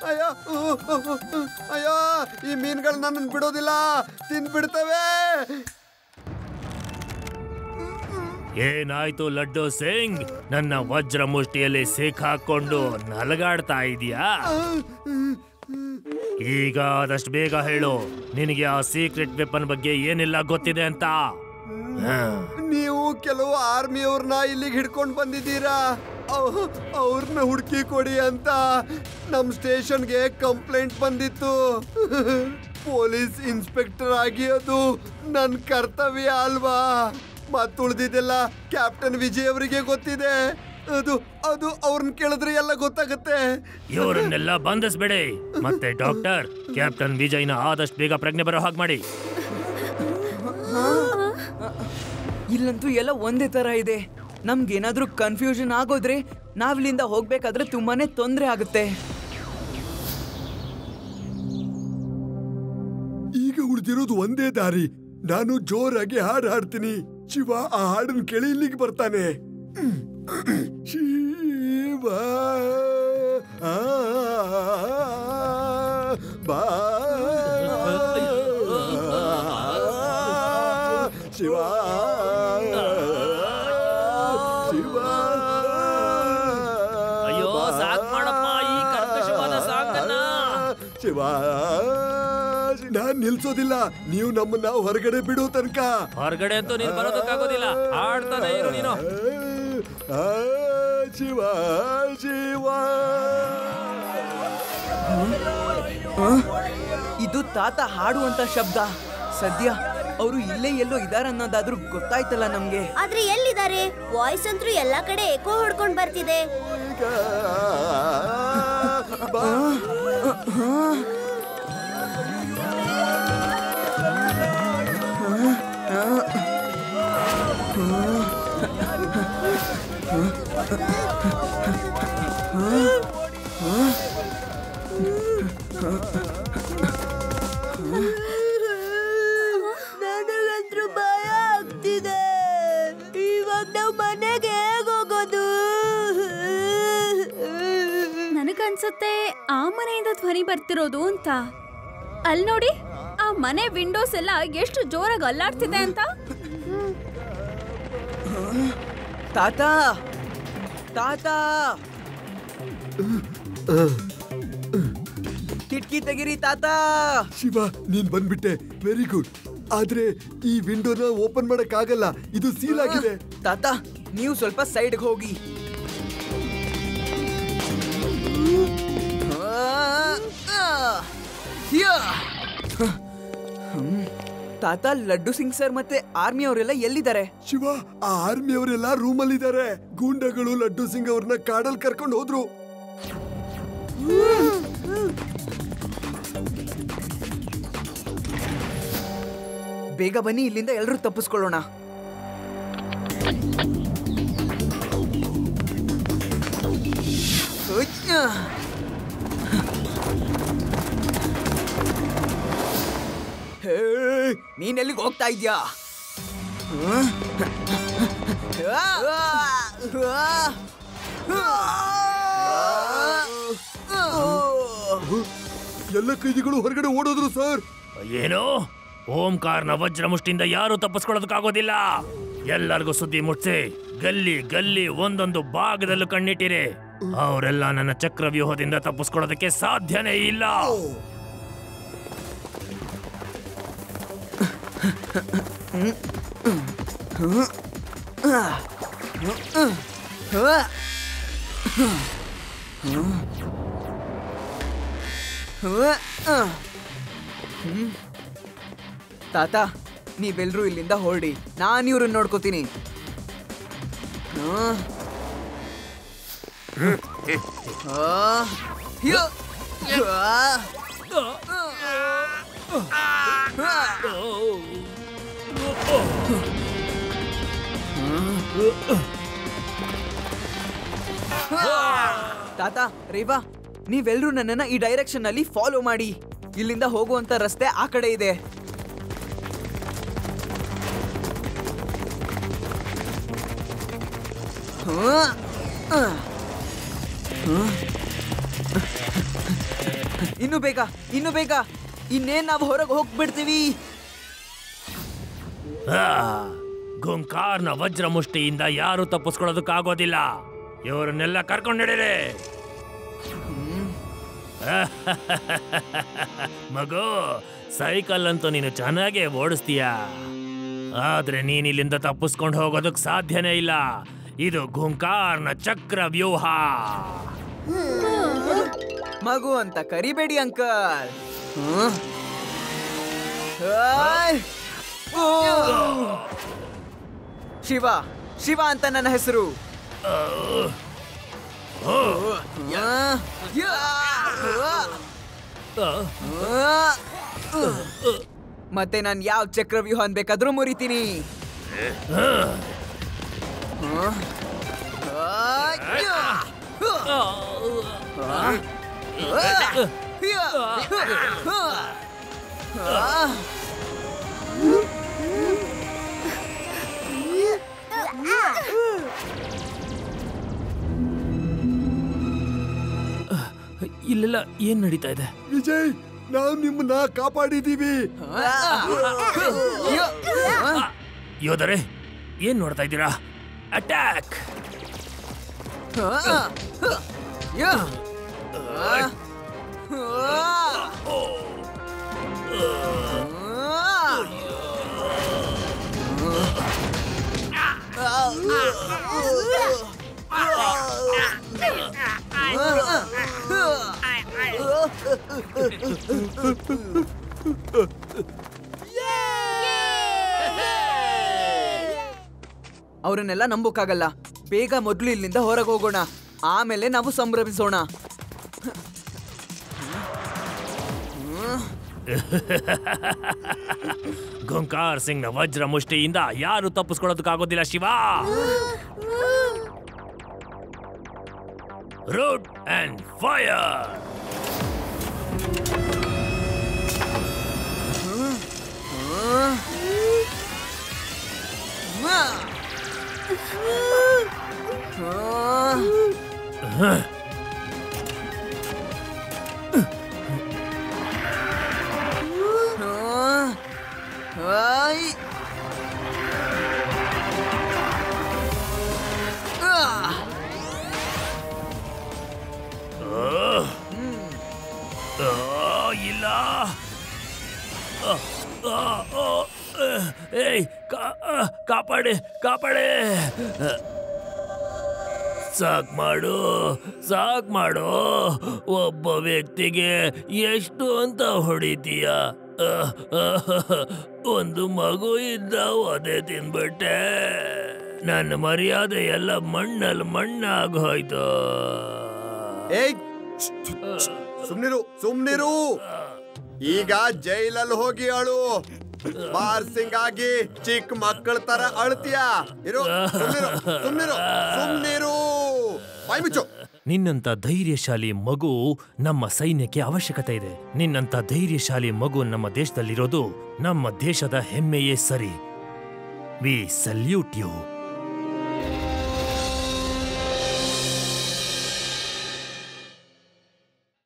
ಅಯ್ಯೋ ಅಯ್ಯೋ, ಈ ಮೀನುಗಳು ನನ್ನನ್ನು ಬಿಡೋದಿಲ್ಲ, ತಿಂದ್ಬಿಡ್ತವೆ. ಏನಾಯ್ತು ಲಡ್ಡು ಸಿಂಗ್? ನನ್ನ ವಜ್ರ ಮುಷ್ಟಿಯಲ್ಲಿ ಸಿಕ್ಕಾಕೊಂಡು ನಲಗಾಡ್ತಾ ಇದೀಯಾ? ಈಗ ಆದಷ್ಟು ಬೇಗ ಹೇಳು, ನಿನಗೆ ಆ ಸೀಕ್ರೆಟ್ ವೆಪನ್ ಬಗ್ಗೆ ಏನೆಲ್ಲ ಗೊತ್ತಿದೆ ಅಂತ. ನೀವು ಕೆಲವು ಆರ್ಮಿಯವ್ರನ್ನ ಇಲ್ಲಿಗೆ ಹಿಡ್ಕೊಂಡು ಬಂದಿದ್ದೀರಾ. ಅವ್ರನ್ನ ಹುಡುಕಿ ಕೊಡಿ ಅಂತ ನಮ್ ಸ್ಟೇಷನ್ಗೆ ಕಂಪ್ಲೇಂಟ್ ಬಂದಿತ್ತು. ಪೊಲೀಸ್ ಇನ್ಸ್ಪೆಕ್ಟರ್ ಆಗಿ ಅದು ನನ್ನ ಕರ್ತವ್ಯ ಅಲ್ವಾ? ಮತ್ತುಳಿದಿದ್ದೆಲ್ಲ ಕ್ಯಾಪ್ಟನ್ ವಿಜಯ್ ಅವರಿಗೆ ಗೊತ್ತಿದೆ. ಅದು ಅದು ಅವ್ರನ್ನ ಕೇಳಿದ್ರೆ ಎಲ್ಲ ಗೊತ್ತಾಗುತ್ತೆ. ಇವರನ್ನೆಲ್ಲ ಬಂಧಿಸ್ಬೇಡಿ. ಮತ್ತೆ ಡಾಕ್ಟರ್, ಕ್ಯಾಪ್ಟನ್ ವಿಜಯ್ನ ಆದಷ್ಟು ಬೇಗ ಪ್ರಜ್ಞೆ ಬರೋ ಹಾಗೆ ಮಾಡಿ. ಇಲ್ಲಂತೂ ಎಲ್ಲ ಒಂದೇ ತರ ಇದೆ. ನಮ್ಗೇನಾದ್ರೂ ಕನ್ಫ್ಯೂಷನ್ ಆಗೋದ್ರೆ ನಾವಿಲ್ಲಿಂದ ಹೋಗ್ಬೇಕಾದ್ರೆ ತುಂಬಾನೇ ತೊಂದರೆ ಆಗುತ್ತೆ. ಈಗ ಉಳಿದಿರೋದು ಒಂದೇ ದಾರಿ. ನಾನು ಜೋರಾಗಿ ಹಾಡು ಹಾಡ್ತೀನಿ. ಶಿವ ಆ ಹಾಡನ್ನು ಕೇಳಿ ಇಲ್ಲಿಗೆ ಬರ್ತಾನೆ. ಶಿವ ಬಾ ಶಿವ ಶಿವ. ಅಯ್ಯೋ ಸಾಕ್ ಮಾಡಪ್ಪ ಈ ಕರ್ಕಶವಾದ ಸಾಕನ್ನ. ಶಿವ, ನಾನ್ ನಿಲ್ಸೋದಿಲ್ಲ. ನೀವು ನಮ್ಮನ್ನ ಹೊರಗಡೆ ಬಿಡೋ ತನಕ. ಹೊರಗಡೆ ಅಂತೂ ನೀನು ಬರೋದಕ್ಕಾಗೋದಿಲ್ಲ. ಆಡ್ತಾನೆ ಇರು ನೀನು. ಶಿವ ಶಿವ. ಇದು ತಾತ ಹಾಡುವಂತ ಶಬ್ದ. ಸದ್ಯ ಅವರು ಇಲ್ಲೇ ಎಲ್ಲೋ ಇದಾರೆ ಅನ್ನೋದಾದ್ರೂ ಗೊತ್ತಾಯ್ತಲ್ಲ ನಮ್ಗೆ. ಆದ್ರೆ ಎಲ್ಲಿದ್ದಾರೆ? ವಾಯ್ಸ್ ಅಂತೂ ಎಲ್ಲಾ ಕಡೆ ಎಕೋ ಹೊಡ್ಕೊಂಡ್ ಬರ್ತಿದೆ. ನನಗಂತೂ ಭಯ ಆಗ್ತಿದೆ. ಇವಾಗ ನಾವು ಮನೆಗೆ ಹೇಗ್ ಹೋಗೋದು? ನನಗನ್ಸುತ್ತೆ ಆ ಮನೆಯಿಂದ ಧ್ವನಿ ಬರ್ತಿರೋದು ಅಂತ. ಅಲ್ಲಿ ನೋಡಿ, ಆ ಮನೆ ವಿಂಡೋಸ್ ಎಲ್ಲ ಎಷ್ಟು ಜೋರಾಗಿ ಅಲ್ಲಾಡ್ತಿದೆ ಅಂತ. ತಾತ ತಾತ, ಕಿಟಕಿ ತೆಗಿರಿ ತಾತ. ಶಿವ, ನೀನ್ ಬಂದ್ಬಿಟ್ಟೆ, ವೆರಿ ಗುಡ್. ಆದ್ರೆ ಈ ವಿಂಡೋನ ಓಪನ್ ಮಾಡಕ್ ಆಗಲ್ಲ, ಇದು ಸೀಲ್ ಆಗಿದೆ. ತಾತ, ನೀವು ಸ್ವಲ್ಪ ಸೈಡ್ಗೆ ಹೋಗಿ. ತಾತ, ಲಡ್ಡು ಸಿಂಗ್ ಸರ್ ಮತ್ತೆ ಆರ್ಮಿ ಅವರೆಲ್ಲ ಎಲ್ಲಿದ್ದಾರೆ? ಶಿವ, ಆ ಆರ್ಮಿ ಅವರೆಲ್ಲ ರೂಮಲ್ಲಿ ಇದ್ದಾರೆ. ಗೂಂಡಗಳು ಲಡ್ಡು ಸಿಂಗ್ ಅವ್ರನ್ನ ಕಾಡಲ್ಲಿ ಕರ್ಕೊಂಡು ಹೋದ್ರು. ಬೇಗ ಬನ್ನಿ, ಇಲ್ಲಿಂದ ಎಲ್ಲರೂ ತಪ್ಪಿಸ್ಕೊಳ್ಳೋಣ. ನೀನ್ ಎಲ್ಲಿಗೆ ಹೋಗ್ತಾ ಇದ್ಯಾ? ಎಲ್ಲ ಕೈದಿಗಳು ಹೊರಗಡೆ ಓಡೋದ್ರು ಸರ್. ಏನು? ಓಂಕಾರ್ನ ವಜ್ರ ಮುಷ್ಟಿಯಿಂದ ಯಾರು ತಪ್ಪಿಸ್ಕೊಳ್ಳೋದಕ್ಕಾಗೋದಿಲ್ಲ. ಎಲ್ಲರಿಗೂ ಸುದ್ದಿ ಮುಟ್ಸಿ ಗಲ್ಲಿ ಗಲ್ಲಿ ಒಂದೊಂದು ಭಾಗದಲ್ಲೂ ಕಣ್ಣಿಟ್ಟಿರಿ. ಅವರೆಲ್ಲ ನನ್ನ ಚಕ್ರವ್ಯೂಹದಿಂದ ತಪ್ಪಿಸ್ಕೊಳ್ಳೋದಕ್ಕೆ ಸಾಧ್ಯನೇ ಇಲ್ಲ. ತಾತ, ನೀವೆಲ್ರೂ ಇಲ್ಲಿಂದ ಹೊರಡಿ. ನಾನು ಇವ್ರನ್ನ ನೋಡ್ಕೋತೀನಿ. ತಾತ, ರೇವಾ, ನೀವೆಲ್ರೂ ನನ್ನನ್ನ ಈ ಡೈರೆಕ್ಷನ್ ಅಲ್ಲಿ ಫಾಲೋ ಮಾಡಿ. ಇಲ್ಲಿಂದ ಹೋಗುವಂತ ರಸ್ತೆ ಆ ಕಡೆ ಇದೆ. ಇನ್ನು ಬೇಗ, ಇನ್ನು ಬೇಗ. ಇನ್ನೇನ್ ನಾವು ಹೊರಗೆ ಹೋಗ್ಬಿಡ್ತೀವಿ. ಗುಂಕಾರ್ನ ವಜ್ರ ಮುಷ್ಟಿಯಿಂದ ಯಾರು ತಪ್ಪಿಸ್ಕೊಳ್ಳೋದಕ್ಕಾಗೋದಿಲ್ಲ. ಇವರನ್ನೆಲ್ಲ ಕರ್ಕೊಂಡಿರಿ. ಮಗು, ಸೈಕಲ್ ಅಂತೂ ನೀನು ಚೆನ್ನಾಗೇ ಓಡಿಸ್ತೀಯ, ಆದ್ರೆ ನೀನ್ ಇಲ್ಲಿಂದ ತಪ್ಪಿಸ್ಕೊಂಡು ಹೋಗೋದಕ್ ಸಾಧ್ಯನೇ ಇಲ್ಲ. ಇದು ಗುಂಕಾರ್ನ ಚಕ್ರ ವ್ಯೂಹ. ಮಗು ಅಂತ ಕರಿಬೇಡಿ ಅಂಕಲ್. ಶಿವ, ಶಿವ ಅಂತ ನನ್ನ ಹೆಸರು. ಮತ್ತೆ ನಾನು ಯಾವ ಚಕ್ರವ್ಯೂಹ ಅನ್ಬೇಕಾದ್ರೂ ಮುರಿತೀನಿ. ಇಲ್ಲೆಲ್ಲ ಏನ್ ನಡೀತಾ ಇದೆ? ವಿಜಯ್, ನಾವು ನಿಮ್ಮನ್ನ ಕಾಪಾಡಿದೀವಿ. ಯೋಧರೇ, ಏನ್ ನೋಡ್ತಾ ಇದ್ದೀರಾ? ಅಟ್ಯಾಕ್! ಅವರನ್ನೆಲ್ಲ ನಂಬೋಕ್ಕಾಗಲ್ಲ. ಬೇಗ ಮೊದಲು ಇಲ್ಲಿಂದ ಹೊರಗೆ ಹೋಗೋಣ, ಆಮೇಲೆ ನಾವು ಸಂಭ್ರಮಿಸೋಣ. ಗುಂಕಾರ್ ಸಿಂಗ್ನ ವಜ್ರ ಮುಷ್ಟಿಯಿಂದ ಯಾರು ತಪ್ಪಿಸ್ಕೊಳ್ಳೋದಕ್ಕಾಗೋದಿಲ್ಲ ಶಿವ. Route and fire! ಇಲ್ಲ, ಏಯ್, ಕಾಪಾಡಿ, ಕಾಪಾಡಿ! ಸಾಕ್ ಮಾಡು, ಸಾಕ್ ಮಾಡು. ಒಬ್ಬ ವ್ಯಕ್ತಿಗೆ ಎಷ್ಟು ಅಂತ ಹೊಡಿತೀಯ? ಒಂದು ಮಗು ಇದ್ದ ಒದೆ ತಿನ್ಬಿಟ್ಟೆ. ನನ್ನ ಮರ್ಯಾದೆ ಎಲ್ಲ ಮಣ್ಣಲ್ಲಿ ಮಣ್ಣಾಗೋಯ್ತು. ಏಯ್, ಸುಮ್ನಿರು, ಸುಮ್ನಿರು. ಈಗ ಜೈಲಲ್ಲಿ ಹೋಗಿ ಅಳು. ಬಾರ್ ಸಿಂಗ್ ಆಗಿ ಚಿಕ್ಕ ಮಕ್ಕಳ ತರ ಅಳ್ತೀಯ. ಇರು, ಸುಮ್ನಿರು, ಸುಮ್ನಿರು, ಸುಮ್ನಿರು. ಬಾಯ್ ಮುಚ್ಚು. ನಿನ್ನಂತ ಧೈರ್ಯಶಾಲಿ ಮಗು ನಮ್ಮ ಸೈನ್ಯಕ್ಕೆ ಅವಶ್ಯಕತೆ ಇದೆ. ನಿನ್ನಂತ ಧೈರ್ಯಶಾಲಿ ಮಗು ನಮ್ಮ ದೇಶದಲ್ಲಿರೋದು ನಮ್ಮ ದೇಶದ ಹೆಮ್ಮೆಯೇ ಸರಿ. We salute you.